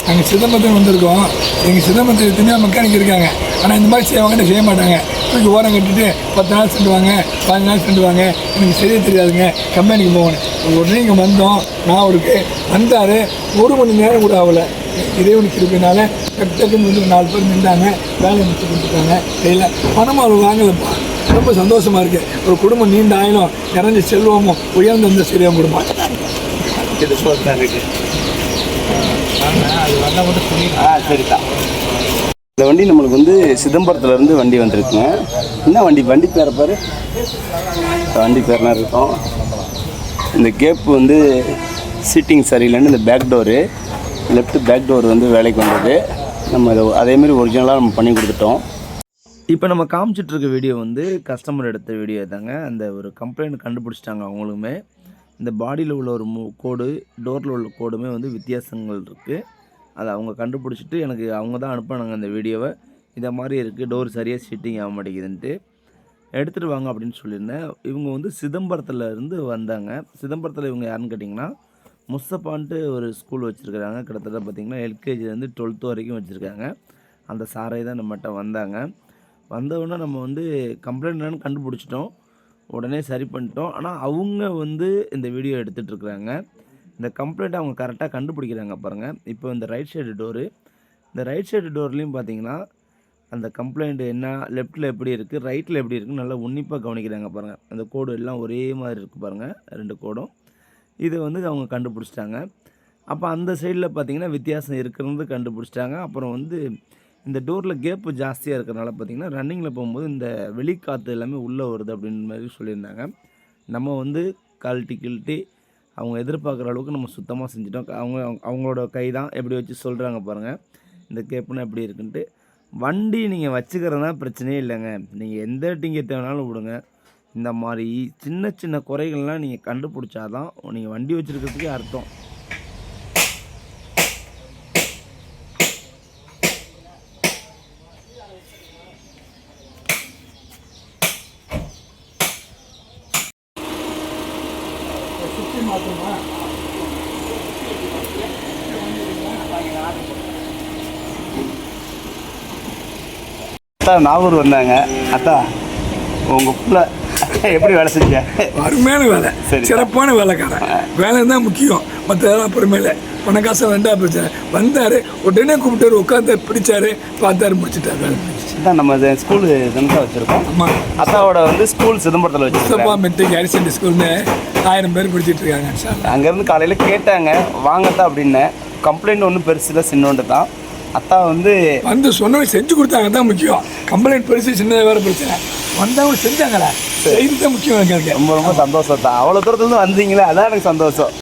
நாங்கள் சிதம்பரத்தில் வந்திருக்கோம். எங்கள் சிதம்பரத்தில் எத்தனையோ மெக்கானிக் இருக்காங்க. ஆனால் இந்த மாதிரி செய்வாங்கன்னு செய்ய மாட்டாங்க. தூக்கி ஓரம் கட்டிட்டு 10 நாள் சென்றுவாங்க, 15 நாள் சென்றுவாங்க. எனக்கு சரியாக தெரியாதுங்க, கம்பெனிக்கு போகணும். உடனே இங்கே வந்தோம். நான் அவருக்கு வந்தார். 1 மணி நேரம் கூட ஆகலை. இறைவனுக்கு இருப்பதுனால டக்குன்னு வந்து 4 பேர் நின்றாங்க, வேலையை முடிச்சு கொடுத்துட்டாங்க. கையில் பணம் அவர் வாங்கலப்பா. ரொம்ப சந்தோஷமாக இருக்குது. ஒரு குடும்பம் நீண்ட ஆயிலும் நிறைஞ்ச செல்வமும் உயர்ந்த இந்த சரியாக குடும்பம். இது போதான் இருக்கு. சரிதான். இந்த வண்டி நம்மளுக்கு வந்து சிதம்பரத்துலேருந்து வண்டி வந்திருக்குங்க. என்ன வண்டி? வண்டி பேரை பாரு. வண்டி பேர்னா இருக்கும். இந்த கேப்பு வந்து சீட்டிங் சரியில்லைன்னு இந்த back door, left back door வந்து வேலைக்கு வந்தது. நம்ம இதை அதேமாரி ஒரிஜினலாக நம்ம பண்ணி கொடுத்துட்டோம். இப்போ நம்ம காமிச்சிட்ருக்க வீடியோ வந்து கஸ்டமர் எடுத்த வீடியோ தாங்க. அந்த ஒரு கம்ப்ளைண்ட் கண்டுபிடிச்சிட்டாங்க அவங்களுமே. இந்த பாடியில் உள்ள ஒரு கோடு, டோரில் உள்ள கோடுமே வந்து வித்தியாசங்கள் இருக்குது. அதை அவங்க கண்டுபிடிச்சிட்டு எனக்கு அவங்க தான் அனுப்பினாங்க அந்த வீடியோவை. இதை மாதிரி இருக்குது, டோர் சரியாக சீட்டிங் ஆக மாட்டேங்குதுன்ட்டு. எடுத்துகிட்டு வாங்க அப்படின்னு சொல்லியிருந்தேன். இவங்க வந்து சிதம்பரத்தில் இருந்து வந்தாங்க. சிதம்பரத்தில் இவங்க யாருன்னு கேட்டிங்கன்னா முஸ்தபான்ட்டு ஒரு ஸ்கூல் வச்சுருக்காங்க. கிட்டத்தட்ட பார்த்திங்கன்னா எல்கேஜிலேருந்து 12th வரைக்கும் வச்சுருக்காங்க. அந்த சாரை தான் நம்மகிட்ட வந்தாங்க. வந்தவுடனே நம்ம வந்து கம்ப்ளைண்ட் என்னன்னு கண்டுபிடிச்சிட்டோம். உடனே சரி பண்ணிட்டோம். ஆனால் அவங்க வந்து இந்த வீடியோ எடுத்துகிட்ருக்குறாங்க. இந்த கம்ப்ளைண்ட்டை அவங்க கரெக்டாக கண்டுபிடிக்கிறாங்க பாருங்கள். இப்போ இந்த ரைட் சைடு டோரு, இந்த ரைட் சைடு டோர்லேயும் பார்த்திங்கன்னா அந்த கம்ப்ளைண்ட் என்ன, லெஃப்ட்டில் எப்படி இருக்குது, ரைட்டில் எப்படி இருக்குன்னு நல்லா உன்னிப்பாக கவனிக்கிறாங்க பாருங்கள். அந்த கோடு எல்லாம் ஒரே மாதிரி இருக்குது பாருங்கள், 2 கோடும். இதை வந்து அவங்க கண்டுபிடிச்சிட்டாங்க. அப்போ அந்த சைடில் பார்த்திங்கன்னா வித்தியாசம் இருக்கிறது கண்டுபிடிச்சிட்டாங்க. அப்புறம் வந்து இந்த டோரில் கேப்பு ஜாஸ்தியாக இருக்கிறனால பார்த்திங்கன்னா ரன்னிங்கில் போகும்போது இந்த வெளிக்காற்று எல்லாமே உள்ளே வருது அப்படின்ற மாதிரி சொல்லியிருந்தாங்க. நம்ம வந்து கிழட்டி அவங்க எதிர்பார்க்குற அளவுக்கு நம்ம சுத்தமாக செஞ்சிட்டோம். அவங்களோட கை தான் எப்படி வச்சு சொல்கிறாங்க பாருங்கள், இந்த கேப்புன்னா எப்படி இருக்குன்ட்டு. வண்டி நீங்கள் வச்சுக்கிறது தான் பிரச்சனையே இல்லைங்க. நீங்கள் எந்த டிங்கெட் வேணாலும் விடுங்க. இந்த மாதிரி சின்ன சின்ன குறைகள்லாம் நீங்கள் கண்டுபிடிச்சாதான் நீங்கள் வண்டி வச்சுருக்கிறதுக்கே அர்த்தம். சுற்றி மாற்றமா அத்தா நாகூர் வந்தாங்க. அத்தா உங்கள் பிள்ளை எப்படி வேலை செஞ்ச? அருமையான வேலை, சிறப்பான வேலைக்காரன். வேலை தான் முக்கியம், மற்றதெல்லாம் அப்புறமேல பண காசை வேண்டாம் பிரச்சனை. வந்தார், உடனே கூப்பிட்டாரு, உட்காந்து பிடிச்சாரு, பார்த்தாரு, முடிச்சுட்டாரு. வேலை தான் நம்ம ஸ்கூலு தினத்தை வச்சுருக்கோம். ஆமாம், அத்தாவோட வந்து ஸ்கூல் சிதம்பரத்தில் வச்சுருக்கோம். மெட்ரிக் ஹையர் செகண்டரி ஸ்கூல்னு 1000 பேர் படிச்சுட்டு இருக்காங்க. அங்கேருந்து காலையில் கேட்டாங்க வாங்கத்தான் அப்படின்னு. கம்ப்ளைண்ட் ஒன்றும் பெருசு இல்லை, சின்னோண்டு தான். அத்தா வந்து சொன்னவங்க செஞ்சு கொடுத்தாங்க தான் முக்கியம். கம்ப்ளைண்ட் பெருசு சின்னதாக வேறு பிரச்சனை. வந்தவங்க செஞ்சாங்களா, செய்து தான் முக்கியம். ரொம்ப ரொம்ப சந்தோஷம் தான். அவ்வளோ தூரத்துலேருந்து வந்தீங்களே, அதான் எனக்கு சந்தோஷம்.